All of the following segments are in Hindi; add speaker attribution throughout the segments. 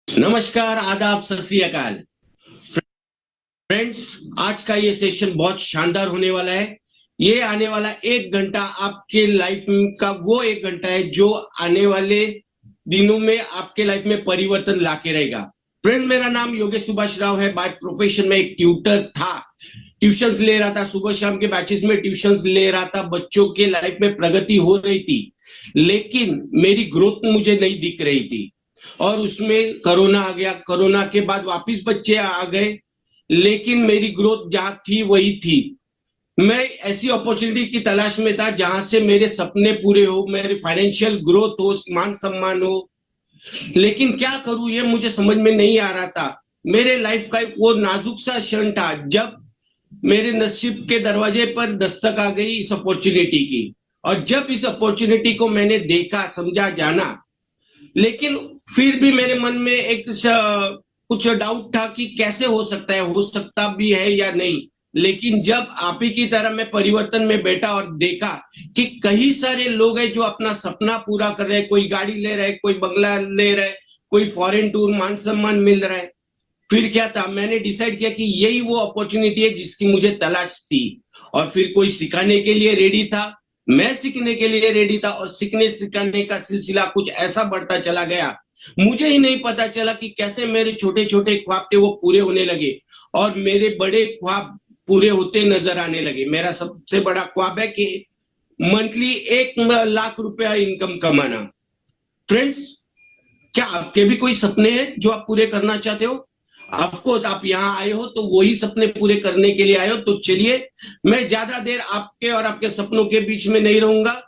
Speaker 1: नमस्कार, आदाब, सत श्री अकाल। फ्रेंड्स, आज का ये सेशन बहुत शानदार होने वाला है। ये आने वाला 1 घंटा आपके लाइफ का वो 1 घंटा है जो आने वाले दिनों में आपके लाइफ में परिवर्तन लाके रहेगा। फ्रेंड, मेरा नाम योगेश सुभाष राव है। बाय प्रोफेशन में एक ट्यूटर था। ट्यूशंस ले रहा था, सुबह शाम के बैचेस में ट्यूशंस ले रहा था। बच्चों के लाइफ में प्रगति हो रही थी, लेकिन मेरी ग्रोथ मुझे नहीं दिख रही थी। और उसमें कोरोना आ गया। कोरोना के बाद वापिस बच्चे आ गए, लेकिन मेरी ग्रोथ जहां थी वही थी। मैं ऐसी अपॉर्चुनिटी की तलाश में था जहां से मेरे सपने पूरे हो, मेरे फाइनेंशियल ग्रोथ हो, मान सम्मान हो। लेकिन क्या करूं, ये मुझे समझ में नहीं आ रहा था। मेरे लाइफ का वो नाजुक सा क्षण था जब मेरे नसीब के दरवाजे पर दस्तक आ गई इस अपॉर्चुनिटी की। और जब इस अपॉर्चुनिटी को मैंने देखा, समझा, जाना, लेकिन फिर भी मेरे मन में एक कुछ डाउट था कि कैसे हो सकता है, हो सकता भी है या नहीं। लेकिन जब आप ही की तरह मैं परिवर्तन में बैठा और देखा कि कई सारे लोग हैं जो अपना सपना पूरा कर रहे हैं, कोई गाड़ी ले रहे हैं, कोई बंगला ले रहे हैं, कोई फॉरेन टूर, मान सम्मान मिल रहा है। फिर क्या था, मैंने डिसाइड किया कि यही वो अपॉर्चुनिटी है जिसकी मुझे तलाश थी। और फिर कोई सिखाने के लिए रेडी था, मैं सीखने के लिए रेडी था। और सीखने सिखाने का सिलसिला कुछ ऐसा बढ़ता चला गया, मुझे ही नहीं पता चला कि कैसे मेरे छोटे छोटे ख्वाब थे वो पूरे होने लगे और मेरे बड़े ख्वाब पूरे होते नजर आने लगे। मेरा सबसे बड़ा ख्वाब है कि मंथली 1 लाख रुपया इनकम कमाना। फ्रेंड्स, क्या आपके भी कोई सपने हैं जो आप पूरे करना चाहते हो? ऑफकोर्स, आप यहाँ आए हो तो वही सपने पूरे करने के लिए आए हो। तो चलिए, मैं ज्यादा देर आपके और आपके सपनों के बीच में नहीं रहूंगा।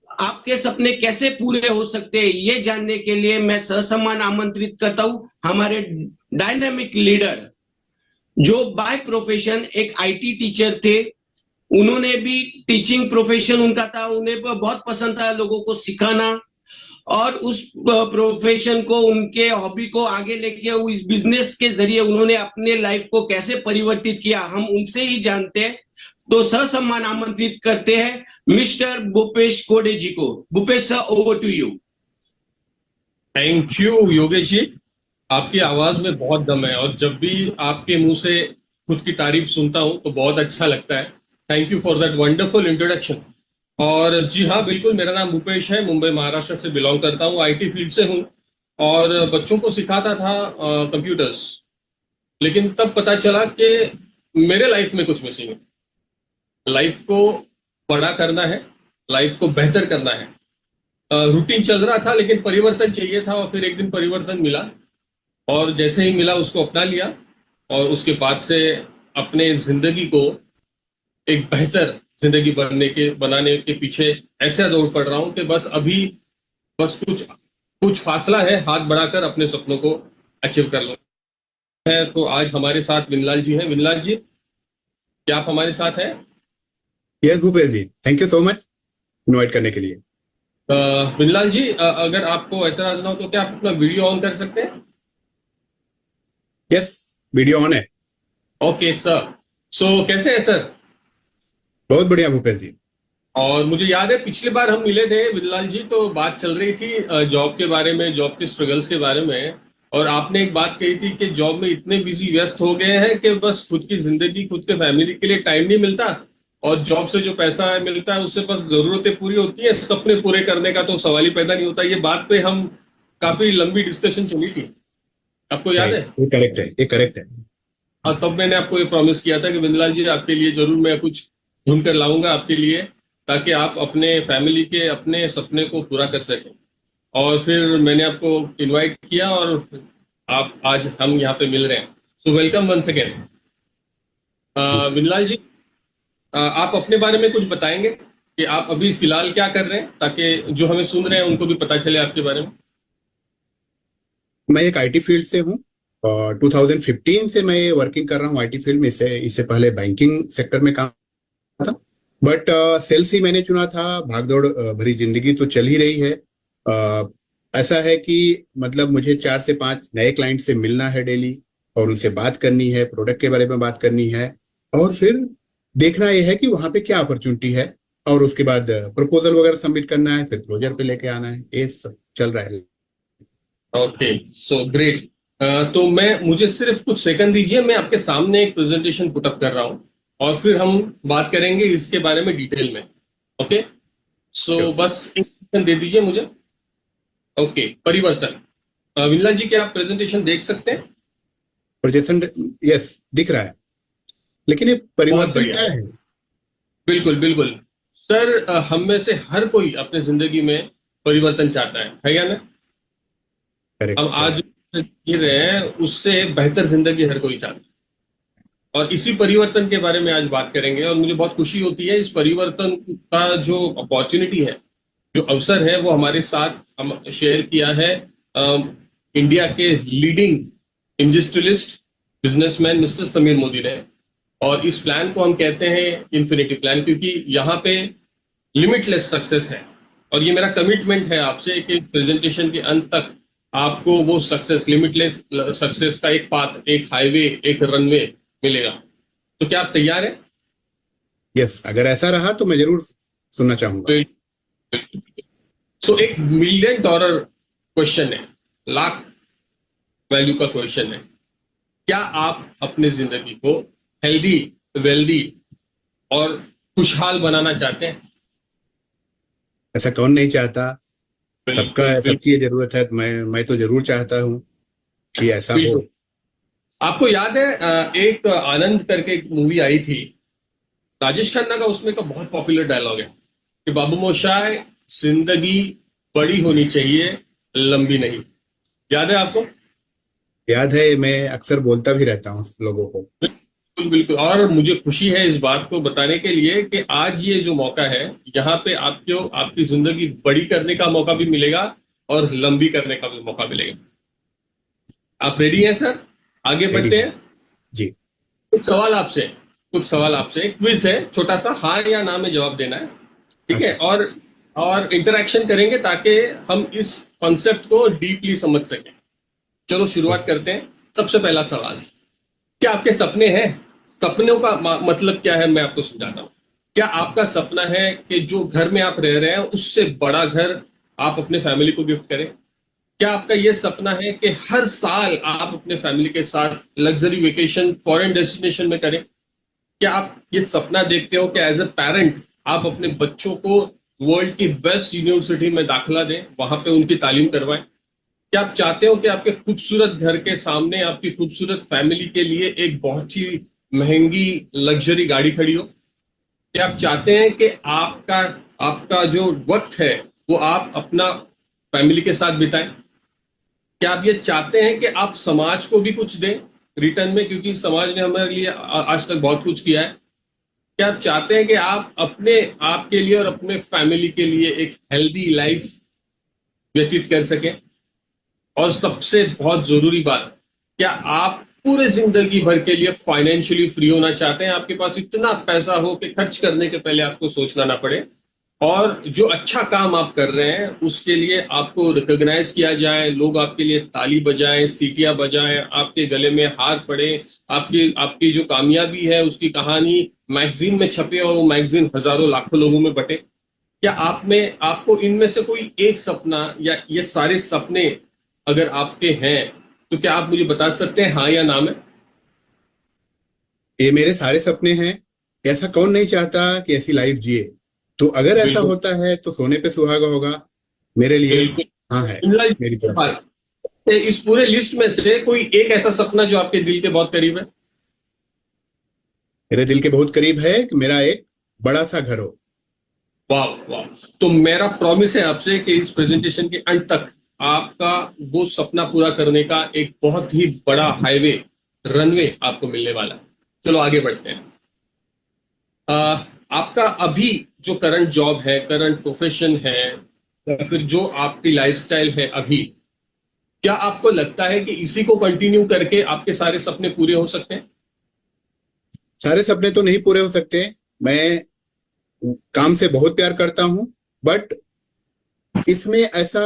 Speaker 1: आपके सपने कैसे पूरे हो सकते हैं ये जानने के लिए मैं ससम्मान आमंत्रित करता हूं हमारे डायनामिक लीडर, जो बाय प्रोफेशन एक आईटी टीचर थे। उन्होंने भी टीचिंग प्रोफेशन उनका था, उन्हें बहुत पसंद था लोगों को सिखाना। और उस प्रोफेशन को, उनके हॉबी को आगे लेके इस बिजनेस के जरिए उन्होंने अपने लाइफ को कैसे परिवर्तित किया, हम उनसे ही जानते हैं। तो ससम्मान आमंत्रित करते हैं मिस्टर भूपेश कोडे जी को। Bhupesh sir, over to you.
Speaker 2: Thank you Yogesh ji. आपकी आवाज में बहुत दम है और जब भी आपके मुंह से खुद की तारीफ सुनता हूं तो बहुत अच्छा लगता है। Thank you for that wonderful introduction. और जी हाँ, बिल्कुल, मेरा नाम भूपेश है। मुंबई महाराष्ट्र से बिलोंग करता हूँ, आईटी फील्ड से हूँ और बच्चों को सिखाता था कंप्यूटर्स। लेकिन तब पता चला कि मेरे लाइफ में कुछ मिसिंग है। लाइफ को बड़ा करना है, लाइफ को बेहतर करना है। रूटीन चल रहा था लेकिन परिवर्तन चाहिए था और फिर एक दिन परिवर्तन मिला और जैसे ही मिला उसको अपना लिया। और उसके बाद से अपने जिंदगी को एक बेहतर जिंदगी बनाने के पीछे ऐसा दौड़ पड़ रहा हूँ कि बस कुछ कुछ फासला है, हाथ बढ़ाकर अपने सपनों को अचीव कर लो है। तो आज हमारे साथ विनलाल जी हैं। विनलाल जी, क्या आप हमारे साथ हैं?
Speaker 3: Yes Bhupesh ji, thank you so much invite करने के लिए।
Speaker 2: विनलाल जी, अगर आपको एतराज ना हो तो क्या आप अपना वीडियो ऑन कर सकते हैं?
Speaker 3: यस, वीडियो ऑन है।
Speaker 2: Okay sir. सो कैसे है सर?
Speaker 3: बहुत बढ़िया भूपेश जी।
Speaker 2: और मुझे याद है पिछली बार हम मिले थे विनलाल जी, तो बात चल रही थी जॉब के बारे में, जॉब के स्ट्रगल्स के बारे में। और आपने एक बात कही थी कि जॉब में इतने बिजी व्यस्त हो गए हैं कि बस खुद की जिंदगी, खुद के फैमिली के लिए टाइम नहीं मिलता। और जॉब से जो पैसा मिलता है उससे बस जरूरतें पूरी होती है, सपने पूरे करने का तो सवाल ही पैदा नहीं होता। ये बात पे हम काफी लंबी डिस्कशन चली थी, आपको याद है?
Speaker 3: ये करेक्ट है, ये करेक्ट है।
Speaker 2: और तब मैंने आपको ये प्रॉमिस किया था कि विनलाल जी, आपके लिए जरूर मैं कुछ ढूंढ कर लाऊंगा आपके लिए, ताकि आप अपने फैमिली के अपने सपने को पूरा कर सकें। और फिर मैंने आपको इनवाइट किया और आप आज हम यहाँ पे मिल रहे हैं। So welcome once again. Vinlal ji, आप अपने बारे में कुछ बताएंगे कि आप अभी फिलहाल क्या कर रहे हैं, ताकि जो हमें सुन रहे हैं उनको भी पता चले आपके बारे में।
Speaker 3: मैं एक आईटी फील्ड से हूँ और 2015 से मैं वर्किंग कर रहा हूँ आईटी फील्ड में। इससे पहले बैंकिंग सेक्टर में काम था, बट सेल्स ही मैंने चुना था। भागदौड़ भरी जिंदगी तो चल ही रही है। ऐसा है कि मतलब मुझे 4 से 5 नए क्लाइंट से मिलना है डेली और उनसे बात करनी है, प्रोडक्ट के बारे में बात करनी है और फिर देखना यह है कि वहां पे क्या अपॉर्चुनिटी है और उसके बाद प्रपोजल वगैरह सबमिट करना है, फिर क्लोजर पे लेके आना है। ये सब चल रहा है।
Speaker 2: Okay, so great. तो मुझे सिर्फ कुछ सेकंड दीजिए, मैं आपके सामने एक प्रेजेंटेशन पुटअप कर रहा हूं और फिर हम बात करेंगे इसके बारे में डिटेल में। Okay, so
Speaker 3: sure.
Speaker 2: बस एक सेकंड दे दीजिए मुझे। ओके, परिवर्तन। विमला जी, क्या आप प्रेजेंटेशन देख सकते हैं?
Speaker 3: प्रोजेक्शन, यस, दिख रहा है, लेकिन ये
Speaker 2: बहुत
Speaker 3: परिवर्तन
Speaker 2: बढ़िया,
Speaker 3: क्या है?
Speaker 2: बिल्कुल बिल्कुल। सर, हम में से हर कोई अपने जिंदगी में परिवर्तन चाहता है या ना? हम
Speaker 3: करेक्ट,
Speaker 2: आज
Speaker 3: करेक्ट।
Speaker 2: जो जी रहे हैं उससे बेहतर जिंदगी हर कोई चाहता है, और इसी परिवर्तन के बारे में आज बात करेंगे। और मुझे बहुत खुशी होती है, इस परिवर्तन का जो अपॉर्चुनिटी है, जो अवसर है, वो हमारे साथ हम शेयर किया है इंडिया के leading industrialist businessman mister Sameer Modi ने। और इस प्लान को हम कहते हैं इन्फिनिटी प्लान, क्योंकि यहाँ पे लिमिटलेस सक्सेस है। और ये मेरा कमिटमेंट है आपसे कि प्रेजेंटेशन के अंत तक आपको वो सक्सेस, लिमिटलेस सक्सेस का एक पाथ, एक हाईवे, एक रनवे मिलेगा। तो क्या आप तैयार हैं?
Speaker 3: यस, अगर ऐसा रहा तो मैं जरूर सुनना चाहूंगा।
Speaker 2: सो एक मिलियन डॉलर क्वेश्चन है, लाख वैल्यू का क्वेश्चन है। क्या आप अपनी जिंदगी को हेल्दी, वेल्दी और खुशहाल बनाना चाहते हैं?
Speaker 3: ऐसा कौन नहीं चाहता? सबका
Speaker 2: बिल्कुल बिल्कुल
Speaker 3: सबकी ये जरूरत है, तो मैं तो जरूर चाहता हूँ कि ऐसा हो।
Speaker 2: बिल्कुल। आपको याद है एक आनंद करके एक मूवी आई थी, राजेश खन्ना का, उसमें का बहुत पॉपुलर डायलॉग है कि बाबू मोशाय, जिंदगी बड़ी होनी चाहिए, लंबी नहीं। याद है आपको?
Speaker 3: याद है, मैं अक्सर बोलता भी रहता हूँ लोगों को।
Speaker 2: बिल्कुल बिल्कुल। और मुझे खुशी है इस बात को बताने के लिए कि आज ये जो मौका है, यहाँ पे आपको आपकी जिंदगी बड़ी करने का मौका भी मिलेगा और लंबी करने का भी मौका मिलेगा। आप रेडी हैं सर? आगे
Speaker 3: रेडी
Speaker 2: बढ़ते
Speaker 3: हूँ
Speaker 2: हैं।
Speaker 3: जी।
Speaker 2: कुछ सवाल आपसे एक क्विज है छोटा सा, हाँ या ना में जवाब देना है। ठीक है?
Speaker 3: अच्छा।
Speaker 2: और इंटरेक्शन करेंगे ताकि हम इस कॉन्सेप्ट को डीपली समझ सकें। चलो शुरुआत करते हैं। सबसे पहला सवाल, क्या आपके सपने हैं? सपनों का मतलब क्या है, मैं आपको समझाता हूँ। क्या आपका सपना है कि जो घर में आप रह रहे हैं उससे बड़ा घर आप अपने फैमिली को गिफ्ट करें? क्या आपका ये सपना है कि हर साल आप अपने फैमिली के साथ लग्जरी वेकेशन फॉरेन डेस्टिनेशन में करें? क्या आप ये सपना देखते हो कि एज अ पेरेंट आप अपने बच्चों को वर्ल्ड की बेस्ट यूनिवर्सिटी में दाखिला दें, वहां पे उनकी तालीम करवाएं? क्या आप चाहते हो कि आपके खूबसूरत घर के सामने आपकी खूबसूरत फैमिली के लिए एक बहुत ही महंगी लग्जरी गाड़ी खड़ी हो? क्या आप चाहते हैं कि आपका आपका जो वक्त है वो आप अपना फैमिली के साथ बिताएं? क्या आप ये चाहते हैं कि आप समाज को भी कुछ दें रिटर्न में, क्योंकि समाज ने हमारे लिए आज तक बहुत कुछ किया है? क्या आप चाहते हैं कि आप अपने आपके लिए और अपने फैमिली के लिए एक हेल्दी लाइफ व्यतीत कर सकें? और सबसे बहुत जरूरी बात, क्या आप पूरे जिंदगी भर के लिए फाइनेंशियली फ्री होना चाहते हैं? आपके पास इतना पैसा हो कि खर्च करने के पहले आपको सोचना ना पड़े, और जो अच्छा काम आप कर रहे हैं उसके लिए आपको रिकॉग्नाइज किया जाए, लोग आपके लिए ताली बजाएं, सीटियां बजाएं, आपके गले में हार पड़े, आपकी आपकी जो कामयाबी है उसकी कहानी मैगजीन में छपे और वो मैगजीन हजारों लाखों लोगों में बटे। क्या आप में आपको इनमें से कोई एक सपना, या ये सारे सपने अगर आपके हैं, तो क्या आप मुझे बता सकते हैं हाँ या ना में?
Speaker 3: ये मेरे सारे सपने हैं। ऐसा कौन नहीं चाहता कि ऐसी लाइफ जिए? तो अगर ऐसा
Speaker 2: बिल्कुल
Speaker 3: होता है तो सोने पे सुहागा होगा मेरे लिए।
Speaker 2: बिल्कुल।
Speaker 3: हाँ है,
Speaker 2: बिमला जी,
Speaker 3: मेरी तरफ से।
Speaker 2: सवाल, इस पूरे लिस्ट में से कोई एक ऐसा सपना जो आपके दिल के बहुत करीब है?
Speaker 3: मेरे दिल के बहुत करीब है कि मेरा एक बड़ा सा घर हो।
Speaker 2: वाह वाह। तो मेरा प्रॉमिस है आपसे कि इस प्रेजेंटेशन के अंत तक आपका वो सपना पूरा करने का एक बहुत ही बड़ा हाईवे, रनवे आपको मिलने वाला है। चलो आगे बढ़ते हैं। आपका अभी जो करंट जॉब है, करंट प्रोफेशन है, या फिर जो आपकी लाइफस्टाइल है अभी, क्या आपको लगता है कि इसी को कंटिन्यू करके आपके सारे सपने पूरे हो सकते हैं?
Speaker 3: सारे सपने तो नहीं पूरे हो सकते। मैं काम से बहुत प्यार करता हूँ, बट इसमें ऐसा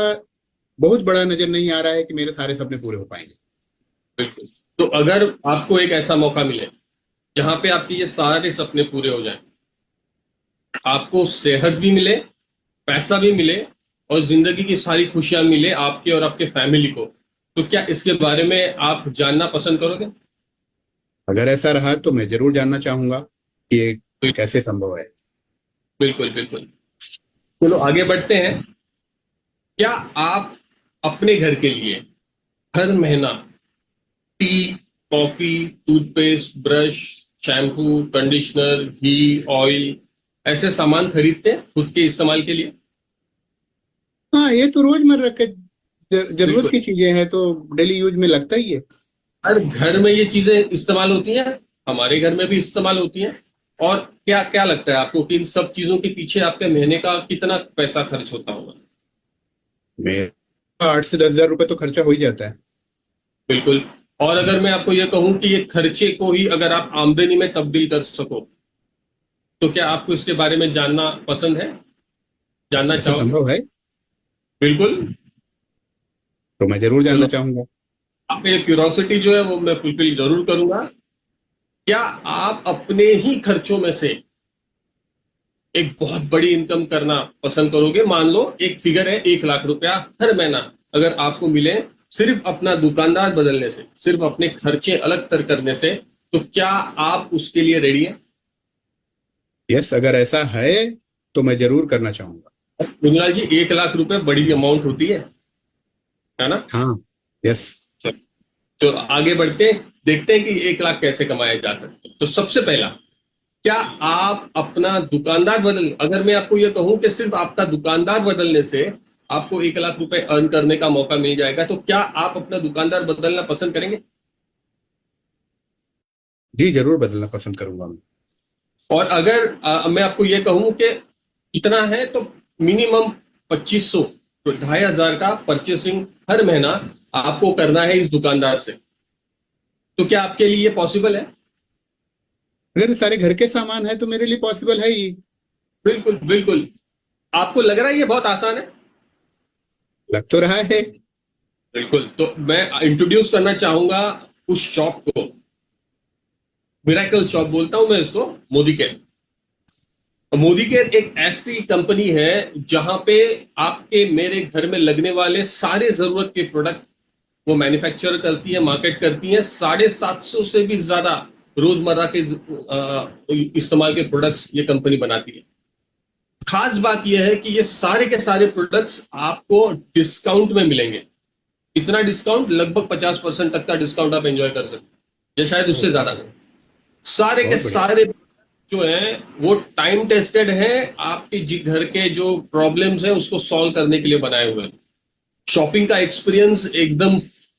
Speaker 3: बहुत बड़ा नजर नहीं आ रहा है कि मेरे सारे सपने पूरे हो पाएंगे।
Speaker 2: बिल्कुल। तो अगर आपको एक ऐसा मौका मिले जहां पे आपके ये सारे सपने पूरे हो जाएं, आपको सेहत भी मिले, पैसा भी मिले, और जिंदगी की सारी खुशियां मिले आपके और आपके फैमिली को, तो क्या इसके बारे में आप जानना पसंद करोगे?
Speaker 3: अगर ऐसा रहा तो मैं जरूर जानना चाहूंगा कि ये कैसे संभव है।
Speaker 2: बिल्कुल बिल्कुल। चलो आगे बढ़ते हैं। क्या आप अपने घर के लिए हर महीना tea, coffee, toothpaste, brush, shampoo, conditioner, घी, ऑयल ऐसे सामान खरीदते हैं खुद के इस्तेमाल के लिए?
Speaker 3: हाँ, ये तो रोजमर्रा के जरूरत
Speaker 2: बिल्कुल।
Speaker 3: की चीजें हैं, तो डेली यूज में लगता ही है।
Speaker 2: हर घर में ये चीजें इस्तेमाल होती हैं, हमारे घर में भी इस्तेमाल होती हैं। और क्या क्या लगता है आपको कि इन सब चीजों के पीछे आपके महीने का कितना पैसा खर्च होता होगा?
Speaker 3: मेरा 8 से 10 हजार रुपए तो खर्चा हो ही जाता है।
Speaker 2: बिल्कुल। और अगर मैं आपको ये कहूं कि ये खर्चे को ही अगर आप आमदनी में तब्दील कर सको, तो क्या आपको इसके बारे में जानना पसंद है, जानना
Speaker 3: ऐसा
Speaker 2: चाहोगे?
Speaker 3: संभव है
Speaker 2: बिल्कुल।
Speaker 3: तो मैं जरूर जानना
Speaker 2: चलो,
Speaker 3: चाहूंगा।
Speaker 2: आपका ये क्यूरोसिटी जो है वो मैं फुलफिल जरूर करूंगा। क्या आप अपने ही खर्चों में से एक बहुत बड़ी इनकम करना पसंद करोगे? मान लो एक फिगर है 1 लाख रुपया हर महीना अगर आपको मिले, सिर्फ अपना दुकानदार बदलने से, सिर्फ अपने खर्चे अलग तर करने से, तो क्या आप उसके लिए रेडी हैं?
Speaker 3: यस, अगर ऐसा है तो मैं जरूर करना चाहूंगा।
Speaker 2: गुंजलाल जी, 1 लाख रुपए बड़ी अमाउंट होती है ना?
Speaker 3: हाँ। यस।
Speaker 2: तो आगे बढ़ते हैं, देखते हैं कि 1 लाख कैसे कमाया जा सकता है। तो सबसे पहला, क्या आप अपना दुकानदार बदल, अगर मैं आपको यह कहूं कि सिर्फ आपका दुकानदार बदलने से आपको 1 लाख रुपए अर्न करने का मौका मिल जाएगा, तो क्या आप अपना दुकानदार बदलना पसंद करेंगे?
Speaker 3: जी, जरूर बदलना पसंद करूंगा मैं।
Speaker 2: और अगर मैं आपको यह कहूं कि इतना है तो मिनिमम 2500, तो 2500 का परचेसिंग हर महीना आपको करना है इस दुकानदार से, तो क्या आपके लिए ये पॉसिबल है?
Speaker 3: अगर सारे घर के सामान है तो मेरे लिए पॉसिबल है ही।
Speaker 2: बिल्कुल बिल्कुल। आपको लग रहा है ये बहुत आसान है?
Speaker 3: लग तो रहा है।
Speaker 2: बिल्कुल। तो मैं इंट्रोड्यूस करना चाहूंगा उस शॉप को, मिराकल शॉप बोलता हूं मैं इसको, मोदी केयर। मोदी केयर एक ऐसी कंपनी है जहां पे आपके मेरे घर में लगने वाले सारे जरूरत के प्रोडक्ट वो मैन्युफैक्चर करती है, मार्केट करती है। 750 से भी ज्यादा रोजमर्रा के इस्तेमाल के प्रोडक्ट्स ये कंपनी बनाती है। खास बात यह है कि ये सारे के सारे प्रोडक्ट्स आपको डिस्काउंट में मिलेंगे। इतना डिस्काउंट, लगभग 50% तक का डिस्काउंट आप एंजॉय कर सकते हैं, या शायद उससे ज्यादा। सारे के
Speaker 3: बहुत बढ़िया।
Speaker 2: सारे जो है वो टाइम टेस्टेड है, आपके घर के जो प्रॉब्लम्स हैं उसको सॉल्व करने के लिए बनाए हुए हैं। शॉपिंग का एक्सपीरियंस एकदम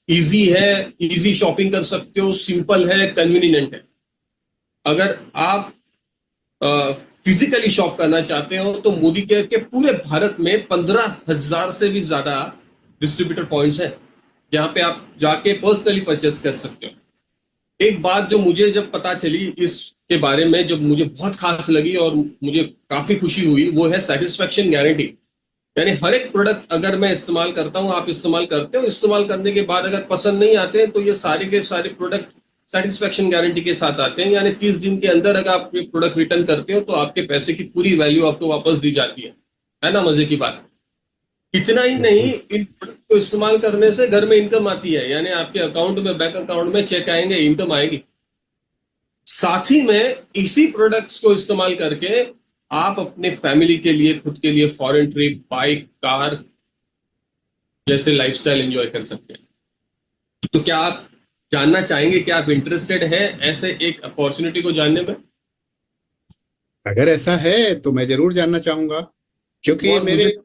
Speaker 2: इजी है, इजी शॉपिंग कर सकते हो, सिंपल है, कन्वीनियंट है। अगर आप फिजिकली शॉप करना चाहते हो तो मोदी केयर के पूरे भारत में 15,000 से भी ज्यादा डिस्ट्रीब्यूटर पॉइंट्स हैं जहां पे आप जाके पर्सनली परचेस कर सकते हो। एक बात जो मुझे जब पता चली इसके बारे में, जब मुझे बहुत खास लगी और मुझे काफी खुशी हुई, वो है सेटिस्फेक्शन गारंटी। यानी हर एक प्रोडक्ट अगर मैं इस्तेमाल करता हूं, आप इस्तेमाल करते हो, इस्तेमाल करने के बाद अगर पसंद नहीं आते हैं तो ये सारे के सारे प्रोडक्ट सेटिस्फेक्शन गारंटी के साथ आते हैं। यानी 30 दिन के अंदर अगर आप ये प्रोडक्ट रिटर्न करते हो तो आपके पैसे की पूरी वैल्यू आपको वापस दी जाती है ना? मजे की बात। इतना ही नहीं,
Speaker 3: बिल्कुल।
Speaker 2: इन प्रोडक्ट्स को इस्तेमाल करने से घर में इनकम आती है, यानी आपके अकाउंट में, बैंक अकाउंट में चेक आएंगे, इनकम आएगी। साथ ही में इसी प्रोडक्ट्स को इस्तेमाल करके आप अपने फैमिली के लिए, खुद के लिए फॉरेन ट्रिप, बाइक, कार जैसे लाइफस्टाइल एंजॉय कर सकते हैं। तो क्या आप जानना चाहेंगे, क्या आप इंटरेस्टेड हैं ऐसे एक अपॉर्चुनिटी को जानने में?
Speaker 3: अगर ऐसा है तो मैं जरूर जानना चाहूंगा, क्योंकि
Speaker 2: और
Speaker 3: मेरे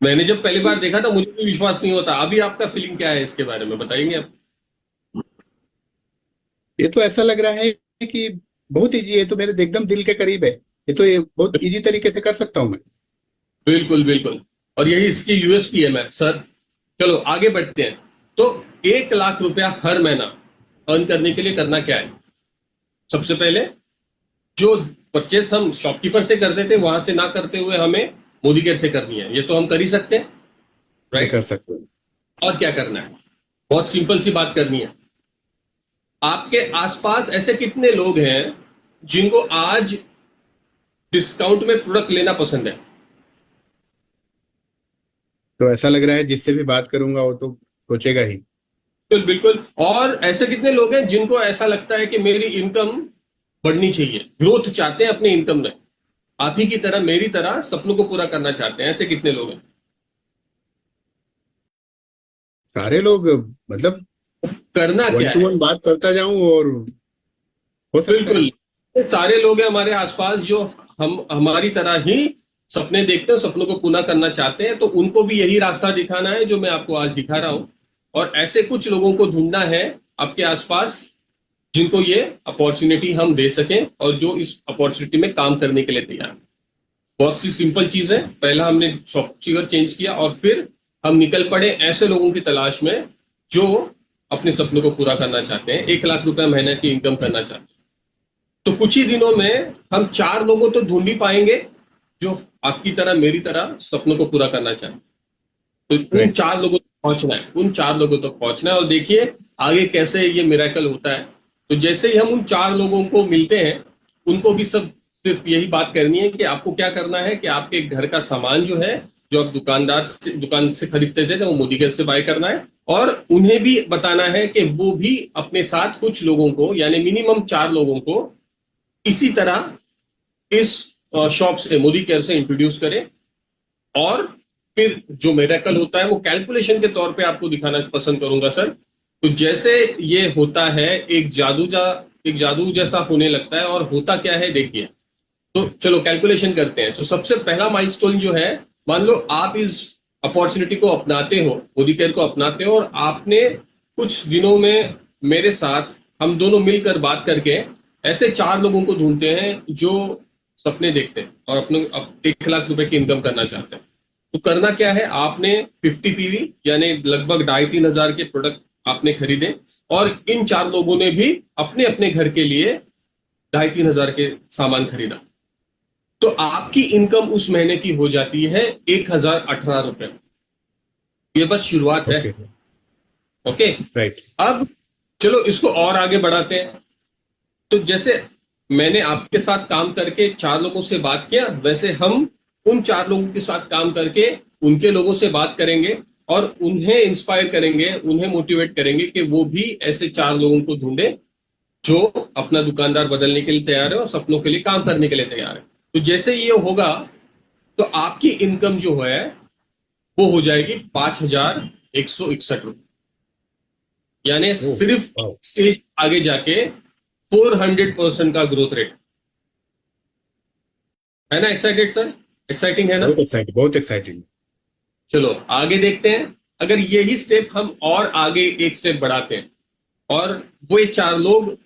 Speaker 2: मैंने जब पहली बार देखा था मुझे भी विश्वास नहीं होता। अभी आपका फीलिंग क्या है इसके बारे में बताएंगे आप?
Speaker 3: ये तो ऐसा लग रहा है कि बहुत इजी है, तो मेरे एकदम दिल के करीब है। ये बहुत इजी तरीके से कर सकता हूँ मैं।
Speaker 2: बिल्कुल बिल्कुल। और यही इसकी यूएसपी है मैं सर। चलो आगे बढ़ते हैं। तो 1 लाख रुपया हर महीना अर्न करने के लिए करना क्या है? सबसे पहले, जो परचेस हम शॉपकीपर से करते थे वहां से ना करते हुए हमें मोदी केयर से करनी है। ये तो हम कर ही सकते हैं,
Speaker 3: मैं कर
Speaker 2: राइट?
Speaker 3: सकता हूँ।
Speaker 2: और क्या करना है? बहुत सिंपल सी बात करनी है। आपके आसपास ऐसे कितने लोग हैं जिनको आज डिस्काउंट में प्रोडक्ट लेना पसंद है?
Speaker 3: तो ऐसा लग रहा है जिससे भी बात करूंगा वो तो सोचेगा ही।
Speaker 2: बिल्कुल बिल्कुल। और ऐसे कितने लोग हैं जिनको ऐसा लगता है कि मेरी इनकम बढ़नी चाहिए, ग्रोथ चाहते हैं अपने इनकम में, आप ही की तरह मेरी तरह सपनों को पूरा करना चाहते हैं, ऐसे कितने लोग हैं?
Speaker 3: सारे लोग, मतलब
Speaker 2: करना
Speaker 3: वन
Speaker 2: क्या
Speaker 3: टू
Speaker 2: है?
Speaker 3: वन बात करता जाऊं और हो सकता है।
Speaker 2: बिल्कुल। ये सारे लोग हैं हमारे आसपास जो हम हमारी तरह ही सपने देखते हैं, सपनों को पूरा करना चाहते हैं, तो उनको भी यही रास्ता दिखाना है जो मैं आपको आज दिखा रहा हूं। और ऐसे कुछ लोगों को ढूंढना है आपके आसपास जिनको ये अपॉर्चुनिटी हम दे सकें और जो इस अपॉर्चुनिटी में काम करने के लिए तैयार हैं। बहुत सी सिंपल चीज है, पहला हमने सॉफ्टवेयर चेंज किया और फिर हम निकल पड़े ऐसे लोगों की तलाश में जो अपने सपनों को पूरा करना चाहते हैं, 1 लाख रुपए महीने की इनकम करना चाहते हैं। तो कुछ ही दिनों में हम 4 लोगों तो ढूंढ ही पाएंगे जो आपकी तरह मेरी तरह सपनों को पूरा करना चाहते हैं। तो उन
Speaker 3: राइट।
Speaker 2: 4 लोगों तक पहुंचना है, उन 4 लोगों तक पहुंचना है। और देखिए आगे कैसे ये मिरेकल होता है। तो जैसे ही हम उन 4 लोगों को मिलते हैं, उनको भी सब सिर्फ यही बात करनी है कि आपको क्या करना है कि आपके घर का सामान जो है, जो आप दुकान से खरीदते थे वो मोदी केयर से बाय करना है। और उन्हें भी बताना है कि वो भी अपने साथ कुछ लोगों को, यानी मिनिमम 4 लोगों को इसी तरह इस शॉप से, मोदी केयर से इंट्रोड्यूस करें। और फिर जो मेरेकल होता है वो कैलकुलेशन के तौर पे आपको दिखाना पसंद करूंगा सर। तो जैसे ये होता है, एक जादू जैसा होने लगता है। और होता क्या है देखिए, तो चलो कैलकुलेशन करते हैं। तो सबसे पहला माइलस्टोन जो है, मान लो आप इस अपॉर्चुनिटी को अपनाते हो, मोदी केयर को अपनाते हो, और आपने कुछ दिनों में मेरे साथ हम दोनों मिलकर बात करके ऐसे 4 लोगों को ढूंढते हैं जो सपने देखते हैं और अपने 1 लाख रुपए की इनकम करना चाहते हैं। तो करना क्या है, आपने 50 पीवी यानी लगभग 2,500-3,000 के प्रोडक्ट आपने खरीदे, और इन 4 लोगों ने भी अपने अपने घर के लिए 2,500-3,000 के सामान खरीदा। तो आपकी इनकम उस महीने की हो जाती है 1,018 रुपए। ये बस शुरुआत है।
Speaker 3: ओके।
Speaker 2: ओके।
Speaker 3: राइट।
Speaker 2: अब चलो इसको और आगे बढ़ाते हैं। तो जैसे मैंने आपके साथ काम करके 4 लोगों से बात किया, वैसे हम उन 4 लोगों के साथ काम करके उनके लोगों से बात करेंगे और उन्हें इंस्पायर करेंगे, उन्हें मोटिवेट करेंगे कि वो भी ऐसे 4 लोगों को ढूंढे जो अपना दुकानदार बदलने के लिए तैयार है और सपनों के लिए काम करने के लिए तैयार है। तो जैसे ये होगा तो आपकी इनकम जो है वो हो जाएगी 5,161 रुपए, यानी
Speaker 3: ओह,
Speaker 2: सिर्फ
Speaker 3: वाह।
Speaker 2: स्टेज आगे जाके 400% का ग्रोथ रेट है ना। Excited sir? एक्साइटिंग है ना?
Speaker 3: बहुत एक्साइटिंग, बहुत एक्साइटिंग।
Speaker 2: चलो आगे देखते हैं। अगर यही स्टेप हम और आगे एक स्टेप बढ़ाते हैं और वो 4 लोग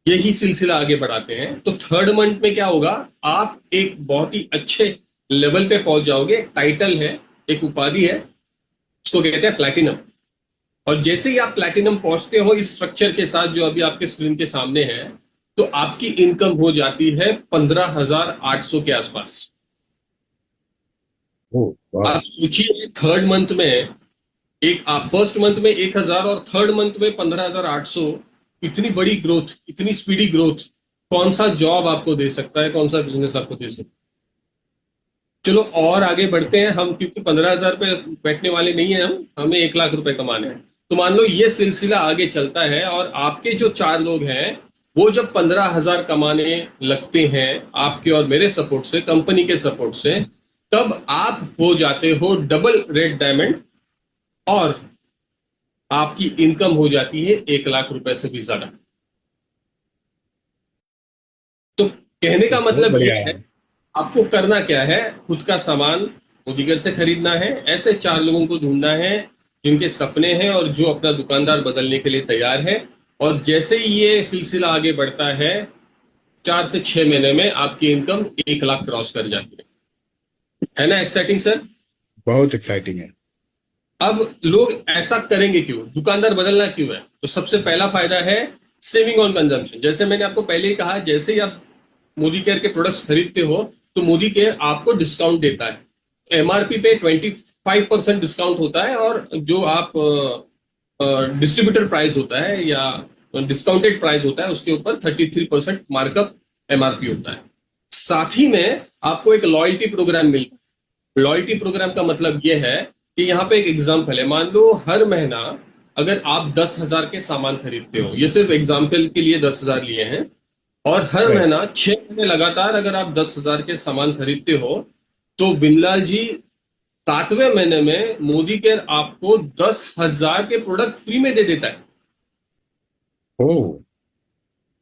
Speaker 2: यही सिलसिला आगे बढ़ाते हैं, तो 3rd मंथ में क्या होगा, आप एक बहुत ही अच्छे लेवल पे पहुंच जाओगे। एक टाइटल है, एक उपाधि है, उसको कहते हैं प्लैटिनम। और जैसे ही आप प्लैटिनम पहुंचते हो इस स्ट्रक्चर के साथ जो अभी आपके स्क्रीन के सामने है, तो आपकी इनकम हो जाती है 15,800 के आसपास।
Speaker 3: ओह, वाह।
Speaker 2: आप सोचिए 3rd मंथ में आप 1st मंथ में 1,000 और 3rd मंथ में 15,800। इतनी बड़ी ग्रोथ, इतनी स्पीडी ग्रोथ कौन सा जॉब आपको दे सकता है, कौन सा बिजनेस आपको दे सकता है? चलो और आगे बढ़ते हैं हम, क्योंकि 15,000 पे बैठने वाले नहीं है हम, हमें 1 लाख रुपए कमाने हैं। तो मान लो ये सिलसिला आगे चलता है और आपके जो 4 लोग हैं वो जब 15,000 कमाने लगते हैं आपके और मेरे सपोर्ट से, कंपनी के सपोर्ट से, तब आप हो जाते हो डबल रेड डायमंड और आपकी इनकम हो जाती है 1 लाख रुपए से भी ज्यादा। तो कहने का
Speaker 3: बहुत
Speaker 2: मतलब
Speaker 3: बढ़िया
Speaker 2: ये है,
Speaker 3: है।
Speaker 2: आपको करना क्या है, खुद का सामान मोदीगर से खरीदना है, ऐसे 4 लोगों को ढूंढना है जिनके सपने हैं और जो अपना दुकानदार बदलने के लिए तैयार है। और जैसे ही ये सिलसिला आगे बढ़ता है, 4 से 6 महीने में आपकी इनकम 1 लाख क्रॉस कर जाती है ना। Exciting sir?
Speaker 3: बहुत एक्साइटिंग है।
Speaker 2: अब लोग ऐसा करेंगे क्यों, दुकानदार बदलना क्यों है? तो सबसे पहला फायदा है सेविंग ऑन कंजम्पशन। जैसे मैंने आपको पहले ही कहा, जैसे ही आप मोदी केयर के प्रोडक्ट्स खरीदते हो तो मोदी केयर आपको डिस्काउंट देता है। एमआरपी पे 25% डिस्काउंट होता है, और जो आप डिस्ट्रीब्यूटर प्राइस होता है या डिस्काउंटेड प्राइस होता है उसके ऊपर 33% मार्कअप एमआरपी होता है। साथ ही में आपको एक लॉयल्टी प्रोग्राम मिलता है। लॉयल्टी प्रोग्राम का मतलब यह है कि यहाँ पे एक एग्जाम्पल है, मान लो हर महीना अगर आप 10,000 के सामान खरीदते हो, ये सिर्फ एग्जाम्पल के लिए 10,000 लिए हैं, और हर
Speaker 3: राइट।
Speaker 2: महीना 6 महीने लगातार अगर आप 10,000 के सामान खरीदते हो, तो बिनलाल जी 7वें महीने में मोदी केयर आपको 10,000 के प्रोडक्ट फ्री में दे देता है।
Speaker 3: ओह।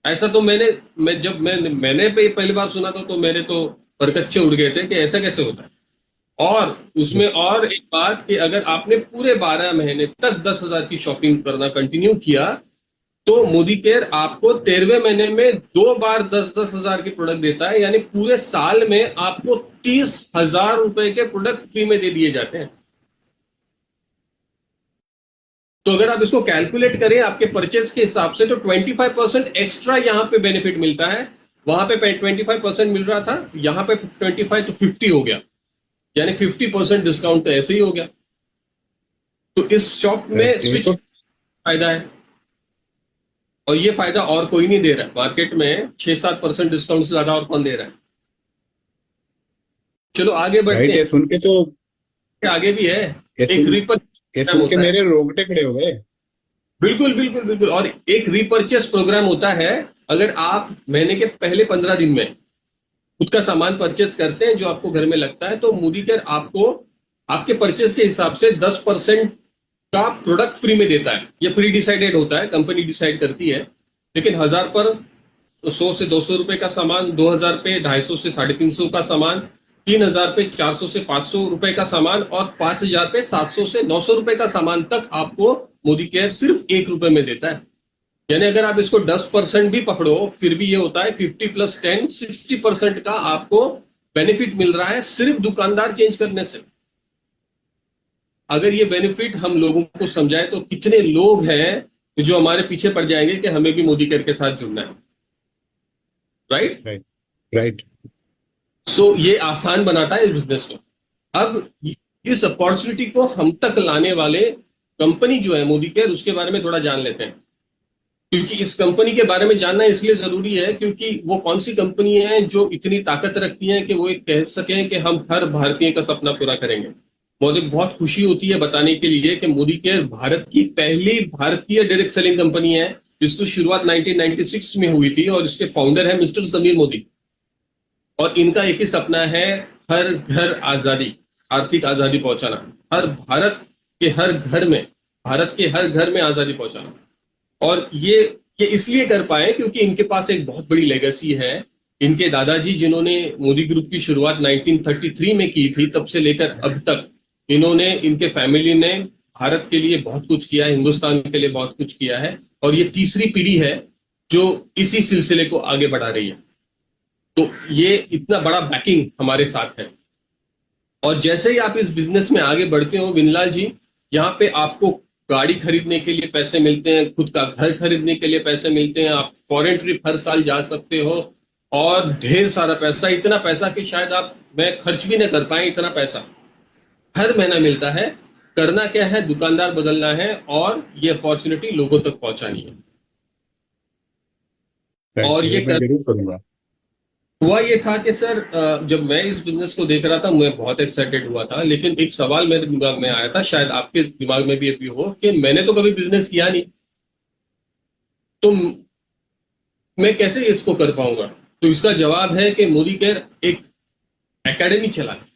Speaker 2: ऐसा तो मैंने पहली बार सुना था तो मेरे तो परकच्चे उड़ गए थे कि ऐसा कैसे होता है। और उसमें और एक बात कि अगर आपने पूरे 12 महीने तक 10,000 की शॉपिंग करना कंटिन्यू किया, तो मोदी केयर आपको 13वें महीने में 2 बार 10,000 के प्रोडक्ट देता है, यानी पूरे साल में आपको 30,000 रुपए के प्रोडक्ट फ्री में दे दिए जाते हैं। तो अगर आप इसको कैलकुलेट करें आपके परचेज के हिसाब से, तो 25% एक्स्ट्रा यहाँ पे बेनिफिट मिलता है। वहां पे 25% मिल रहा था, यहाँ पे 25 तो 50 हो गया, यानी 50% डिस्काउंट तो ऐसे ही हो गया। तो इस शॉप में
Speaker 3: राइट, ये
Speaker 2: स्विच
Speaker 3: तो
Speaker 2: फायदा है, और ये फायदा और कोई नहीं दे रहा है मार्केट में। 6-7% डिस्काउंट से ज्यादा और कौन दे रहा है। चलो आगे बढ़ते
Speaker 3: राइट।
Speaker 2: हैं,
Speaker 3: ये सुन के तो
Speaker 2: आगे भी है।
Speaker 3: ये
Speaker 2: एक
Speaker 3: सुन
Speaker 2: रिपर्चेज
Speaker 3: ये
Speaker 2: प्रोग्राम
Speaker 3: सुन के
Speaker 2: होता है।
Speaker 3: मेरे रोंगटे खड़े हो गए।
Speaker 2: बिल्कुल बिल्कुल बिल्कुल। और एक रिपर्चेज प्रोग्राम होता है, अगर आप महीने के पहले 15 दिन में खुद का सामान परचेस करते हैं जो आपको घर में लगता है, तो मोदी केयर आपको आपके परचेस के हिसाब से 10% का प्रोडक्ट फ्री में देता है। ये प्री डिसाइडेड होता है, कंपनी डिसाइड करती है, लेकिन 1000 पर 100 से 200 रुपए का सामान, 2000 पे 250 से 350 का सामान, 3000 पे 400 से 500 रुपए का सामान, और 5000 पे 700 से 900 रुपए का सामान तक आपको मोदी केयर सिर्फ 1 रुपए में देता है। यानी अगर आप इसको 10% भी पकड़ो, फिर भी ये होता है 50 + 10 60% का आपको बेनिफिट मिल रहा है सिर्फ दुकानदार चेंज करने से। अगर ये बेनिफिट हम लोगों को समझाए तो कितने लोग हैं जो हमारे पीछे पड़ जाएंगे कि हमें भी मोदी केयर के साथ जुड़ना है। राइट।
Speaker 3: राइट। राइट।
Speaker 2: सो ये आसान बनाता है इस बिजनेस को। अब इस अपॉर्चुनिटी को हम तक लाने वाले कंपनी जो है मोदी केयर, उसके बारे में थोड़ा जान लेते हैं। क्योंकि इस कंपनी के बारे में जानना इसलिए जरूरी है क्योंकि वो कौन सी कंपनी है जो इतनी ताकत रखती है कि वो एक कह सकें कि हम हर भारतीय का सपना पूरा करेंगे। मुझे बहुत खुशी होती है बताने के लिए कि मोदी केयर भारत की पहली भारतीय डायरेक्ट सेलिंग कंपनी है, जिसकी शुरुआत 1996 में हुई थी, और इसके फाउंडर है मिस्टर समीर मोदी। और इनका एक ही सपना है, हर घर आजादी, आर्थिक आजादी पहुंचाना, हर भारत के हर घर में, भारत के हर घर में आजादी पहुंचाना। और ये इसलिए कर पाए क्योंकि इनके पास एक बहुत बड़ी लेगेसी है। इनके दादाजी जिन्होंने मोदी ग्रुप की शुरुआत 1933 में की थी, तब से लेकर अब तक इन्होंने, इनके फैमिली ने भारत के लिए बहुत कुछ किया है, हिंदुस्तान के लिए बहुत कुछ किया है, और ये तीसरी पीढ़ी है जो इसी सिलसिले को आगे बढ़ा रही है। तो ये इतना बड़ा बैकिंग हमारे साथ है। और जैसे ही आप इस बिजनेस में आगे बढ़ते हो विनलाल जी, यहाँ पे आपको गाड़ी खरीदने के लिए पैसे मिलते हैं, खुद का घर खरीदने के लिए पैसे मिलते हैं, आप फॉरेन ट्रिप हर साल जा सकते हो, और ढेर सारा पैसा, इतना पैसा कि शायद मैं खर्च भी न कर पाए, इतना पैसा हर महीना मिलता है। करना क्या है, दुकानदार बदलना है, और ये अपॉर्चुनिटी लोगों तक पहुंचानी है।
Speaker 3: राइट,
Speaker 2: और ये
Speaker 3: मैं जरूर करूंगा।
Speaker 2: हुआ ये था कि सर, जब मैं इस बिजनेस को देख रहा था मैं बहुत एक्साइटेड हुआ था, लेकिन एक सवाल मेरे दिमाग में आया था, शायद आपके दिमाग में भी अभी हो, कि मैंने तो कभी बिजनेस किया नहीं, तो मैं कैसे इसको कर पाऊंगा। तो इसका जवाब है कि मोदी केयर एक एकेडमी चलाती,